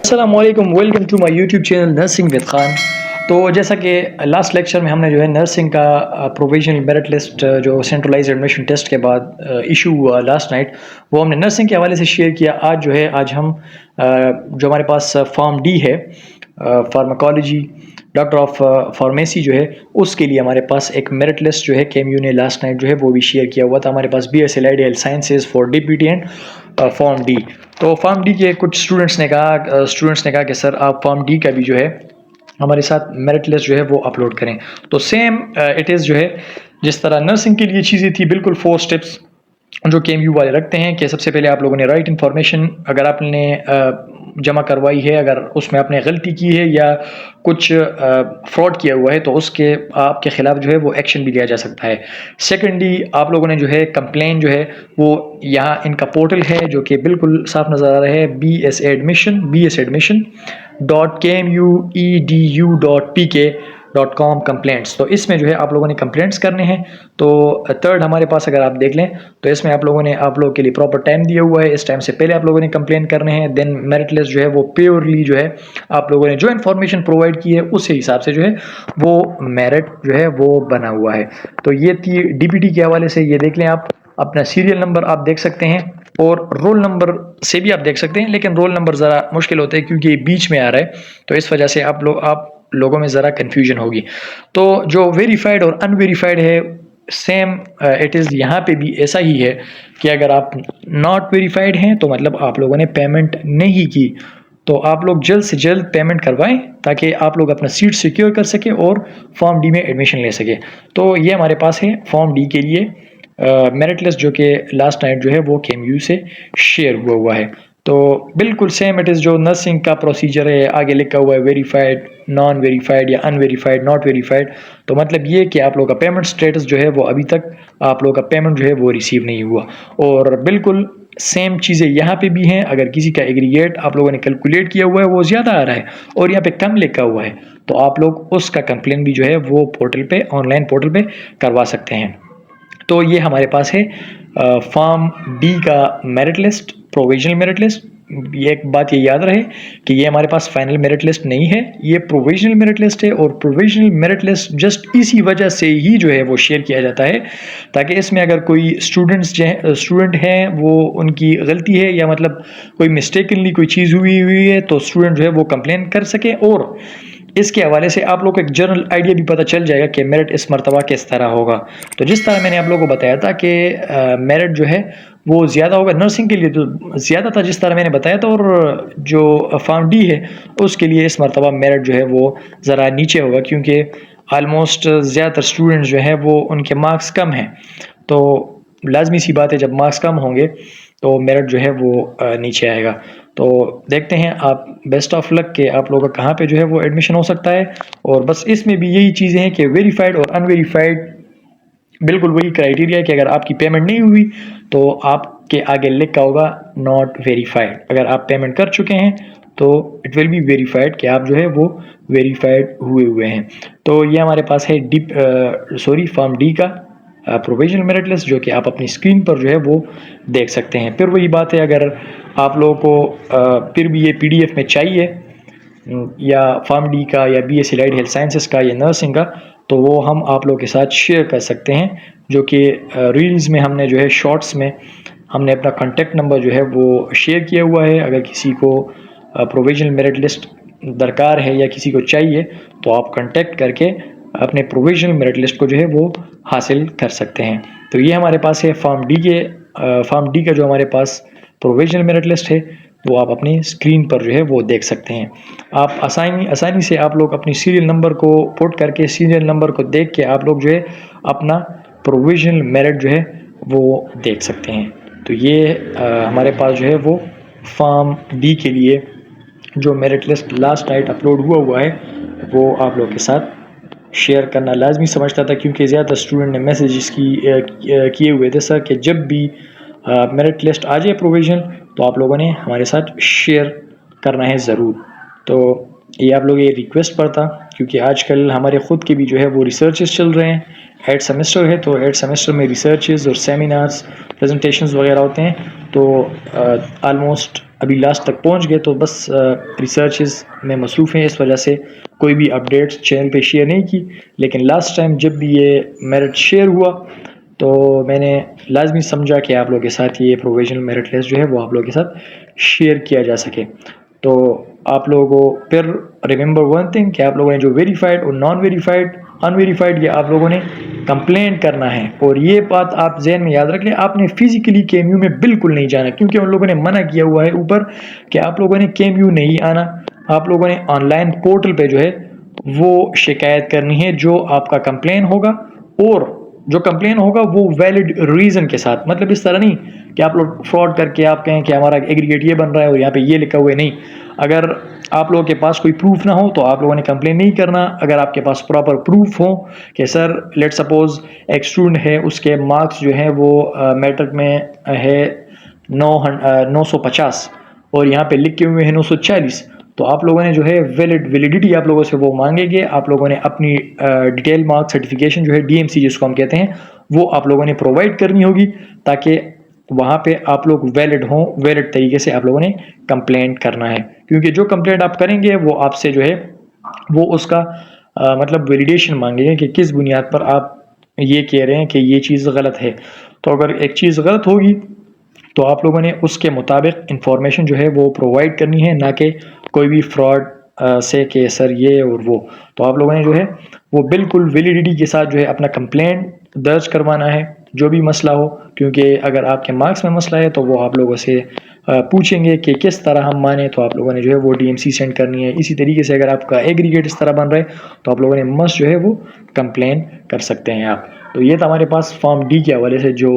अस्सलामुअलैकुम, welcome to my YouTube channel nursing with Khan. तो जैसा कि लास्ट लेक्चर में हमने जो है नर्सिंग का प्रोविजनल मेरिट लिस्ट जो सेंट्रलाइज्ड एडमिशन टेस्ट के बाद इशू हुआ लास्ट नाइट, वो हमने नर्सिंग के हवाले से शेयर किया। आज हम जो हमारे पास फॉर्म डी है, फार्माकोलॉजी डॉक्टर ऑफ फार्मेसी जो है, उसके लिए हमारे पास एक मेरिट लिस्ट जो है केएमयू ने लास्ट नाइट जो है वो भी शेयर किया हुआ था। हमारे पास BSc Allied Health Sciences for DPT and form D. तो फॉर्म डी के कुछ स्टूडेंट्स ने कहा कि सर आप फॉर्म डी का भी जो है हमारे साथ मेरिट लिस्ट जो है वो अपलोड करें। तो सेम इट इज़ जो है जिस तरह नर्सिंग के लिए चीज़ें थी, बिल्कुल 4 स्टेप्स जो केएमयू वाले रखते हैं कि सबसे पहले आप लोगों ने राइट इन्फॉर्मेशन अगर आपने जमा करवाई है, अगर उसमें आपने गलती की है या कुछ फ्रॉड किया हुआ है तो उसके आपके ख़िलाफ़ जो है वो एक्शन भी लिया जा सकता है। सेकेंडली आप लोगों ने जो है कंप्लेन जो है वो यहाँ इनका पोर्टल है जो कि बिल्कुल साफ नज़र आ रहा है, bsadmission.kmuedu.pk.com कंप्लेंट्स। तो इसमें जो है आप लोगों ने कंप्लेंट्स करने हैं। तो थर्ड हमारे पास अगर आप देख लें तो इसमें आप लोगों के लिए प्रॉपर टाइम दिया हुआ है। इस टाइम से पहले आप लोगों ने कंप्लेन करने हैं। देन मेरिट लिस्ट जो है वो प्योरली जो है आप लोगों ने जो इन्फॉर्मेशन प्रोवाइड की है उस हिसाब से जो है वो मेरिट जो है वो बना हुआ है। तो ये थी DPT के हवाले से। ये देख लें, आप अपना सीरियल नंबर आप देख सकते हैं और रोल नंबर से भी आप देख सकते हैं, लेकिन रोल नंबर ज़रा मुश्किल होता है क्योंकि बीच में आ रहा है, तो इस वजह से आप लोगों में ज़रा कन्फ्यूजन होगी। तो जो वेरीफाइड और अनवेरीफाइड है, सेम इट इज़ यहाँ पे भी ऐसा ही है कि अगर आप नॉट वेरीफाइड हैं तो मतलब आप लोगों ने पेमेंट नहीं की, तो आप लोग जल्द से जल्द पेमेंट करवाएं ताकि आप लोग अपना सीट सिक्योर कर सकें और फॉर्म डी में एडमिशन ले सकें। तो ये हमारे पास है फॉर्म डी के लिए मेरिट लिस्ट जो कि लास्ट नाइट जो है वो केएमयू से शेयर हुआ है। तो बिल्कुल सेम इट इज़ जो नर्सिंग का प्रोसीजर है, आगे लिखा हुआ है वेरीफाइड, नॉन वेरीफाइड या अनवेरीफाइड, नॉट वेरीफाइड। तो मतलब ये कि आप लोग का पेमेंट स्टेटस जो है वो अभी तक आप लोग का पेमेंट जो है वो रिसीव नहीं हुआ। और बिल्कुल सेम चीज़ें यहाँ पे भी हैं। अगर किसी का एग्रीगेट आप लोगों ने कैलकुलेट किया हुआ है वो ज़्यादा आ रहा है और यहाँ पे कम लिखा हुआ है, तो आप लोग उसका कंप्लेन भी जो है वो पोर्टल पे, ऑनलाइन पोर्टल पे करवा सकते हैं। तो ये हमारे पास है फॉर्म डी का merit list, provisional merit list. ये एक बात ये याद रहे कि ये हमारे पास फाइनल मेरिट लिस्ट नहीं है, ये प्रोविजनल मेरिट लिस्ट है। और प्रोविजनल मेरिट लिस्ट जस्ट इसी वजह से ही जो है वो शेयर किया जाता है ताकि इसमें अगर कोई स्टूडेंट हैं वो उनकी गलती है या मतलब कोई मिस्टेकनली कोई चीज़ हुई है तो स्टूडेंट जो है वो कंप्लेन कर सके, और इसके हवाले से आप लोग को एक जनरल आइडिया भी पता चल जाएगा कि मेरिट इस मरतबा किस तरह होगा। तो जिस तरह मैंने आप लोगों को बताया था कि मेरिट जो है वो ज़्यादा होगा नर्सिंग के लिए, तो ज़्यादा था जिस तरह मैंने बताया था, और जो फॉर्म डी है उसके लिए इस मरतबा मेरिट जो है वो ज़रा नीचे होगा क्योंकि आलमोस्ट ज़्यादातर स्टूडेंट्स जो है वो उनके मार्क्स कम हैं। तो लाजमी सी बात है जब मार्क्स कम होंगे तो मेरिट जो है वो नीचे आएगा। तो देखते हैं, आप बेस्ट ऑफ लक के आप लोगों का कहाँ पे जो है वो एडमिशन हो सकता है। और बस इसमें भी यही चीज़ें हैं कि वेरीफाइड और अनवेरीफाइड बिल्कुल वही क्राइटेरिया है कि अगर आपकी पेमेंट नहीं हुई तो आपके आगे लिखा होगा नॉट वेरीफाइड। अगर आप पेमेंट कर चुके हैं तो इट विल बी वेरीफाइड कि आप जो है वो वेरीफाइड हुए हैं। तो ये हमारे पास है फॉर्म डी का प्रोविजनल मेरिट लिस्ट जो कि आप अपनी स्क्रीन पर जो है वो देख सकते हैं। फिर वही बात है, अगर आप लोगों को फिर भी ये PDF में चाहिए या फॉर्म डी का या BSc Allied Health Sciences का या नर्सिंग का, तो वो हम आप लोगों के साथ शेयर कर सकते हैं, जो कि रील्स में हमने जो है शॉर्ट्स में हमने अपना कॉन्टेक्ट नंबर जो है वो शेयर किया हुआ है। अगर किसी को प्रोविजनल मेरिट लिस्ट दरकार है या किसी को चाहिए तो आप कांटेक्ट करके अपने प्रोविजनल मेरिट लिस्ट को जो है वो हासिल कर सकते हैं। तो ये हमारे पास है फॉर्म डी का जो हमारे पास प्रोविजनल मेरिट लिस्ट है वो आप अपनी स्क्रीन पर जो है वो देख सकते हैं। आप आसानी से आप लोग अपनी सीरियल नंबर को पुट करके, सीरियल नंबर को देख के आप लोग जो है अपना प्रोविजनल मेरिट जो है वो देख सकते हैं। तो ये हमारे पास जो है वो फॉर्म डी के लिए जो merit list last night upload हुआ है वो आप लोग के साथ शेयर करना लाजमी समझता था, क्योंकि ज़्यादा स्टूडेंट ने मैसेजेस किए हुए थे सर कि जब भी मेरिट लिस्ट आ जाए प्रोविजनल तो आप लोगों ने हमारे साथ शेयर करना है ज़रूर। तो ये आप लोग ये रिक्वेस्ट पर था, क्योंकि आजकल हमारे ख़ुद के भी जो है वो रिसर्चेस चल रहे हैं। 8 सेमेस्टर है तो 8 सेमेस्टर में रिसर्चेस और सेमिनार्स, प्रेजेंटेशंस वगैरह होते हैं। तो आलमोस्ट अभी लास्ट तक पहुंच गए, तो बस रिसर्चेस में मसरूफ़ हैं, इस वजह से कोई भी अपडेट्स चैनल पे शेयर नहीं की। लेकिन लास्ट टाइम जब भी ये मेरिट शेयर हुआ तो मैंने लाजमी समझा कि आप लोगों के साथ ये प्रोविजनल मेरिट लिस्ट जो है वो आप लोगों के साथ शेयर किया जा सके। तो आप लोगों को फिर रिमेंबर वन थिंग कि आप लोगों ने जो वेरीफाइड और नॉन वेरीफाइड अनवेरीफाइड ये आप लोगों ने कंप्लेंट करना है। और ये बात आप जहन में याद रख लें, आपने फिजिकली केएमयू में बिल्कुल नहीं जाना, क्योंकि उन लोगों ने मना किया हुआ है ऊपर कि आप लोगों ने केएमयू नहीं आना। आप लोगों ने ऑनलाइन पोर्टल पे जो है वो शिकायत करनी है जो आपका कंप्लेन होगा, और जो कंप्लेन होगा वो वैलिड रीज़न के साथ। मतलब इस तरह नहीं कि आप लोग फ्रॉड करके आप कहें कि हमारा एग्रीगेट ये बन रहा है और यहाँ पे ये लिखा हुआ है। नहीं, अगर आप लोगों के पास कोई प्रूफ ना हो तो आप लोगों ने कंप्लेन नहीं करना। अगर आपके पास प्रॉपर प्रूफ हो कि सर लेट सपोज एक स्टूडेंट है, उसके मार्क्स जो है वो मैट्रिक में है 950 और यहाँ पे लिखे हुए हैं 940, तो आप लोगों ने जो है वैलिडिटी आप लोगों से वो मांगेंगे। आप लोगों ने अपनी डिटेल मार्क सर्टिफिकेशन जो है डीएमसी जिसको हम कहते हैं वो आप लोगों ने प्रोवाइड करनी होगी, ताकि वहाँ पे आप लोग वैलिड हों, वैलिड तरीके से आप लोगों ने कंप्लेंट करना है। क्योंकि जो कंप्लेंट आप करेंगे वो आपसे जो है वो उसका मतलब वैलिडेशन मांगेंगे कि किस बुनियाद पर आप ये कह रहे हैं कि ये चीज़ गलत है। तो अगर एक चीज़ गलत होगी तो आप लोगों ने उसके मुताबिक इंफॉर्मेशन जो है वो प्रोवाइड करनी है, ना कि कोई भी फ्रॉड से कि सर ये और वो। तो आप लोगों ने जो है वो बिल्कुल वैलिडिटी के साथ जो है अपना कंप्लेंट दर्ज करवाना है, जो भी मसला हो। क्योंकि अगर आपके मार्क्स में मसला है तो वो आप लोगों से पूछेंगे कि किस तरह हम माने, तो आप लोगों ने जो है वो डीएमसी सेंड करनी है। इसी तरीके से अगर आपका एग्रीगेट इस तरह बन रहा है तो आप लोगों ने मस्ट जो है वो कंप्लेन कर सकते हैं आप। तो ये था हमारे पास फॉर्म डी के हवाले से जो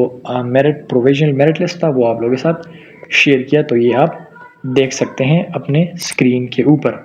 मेरिट प्रोविजनल मेरिट लिस्ट था वो आप लोगों के साथ शेयर किया। तो ये आप देख सकते हैं अपने स्क्रीन के ऊपर।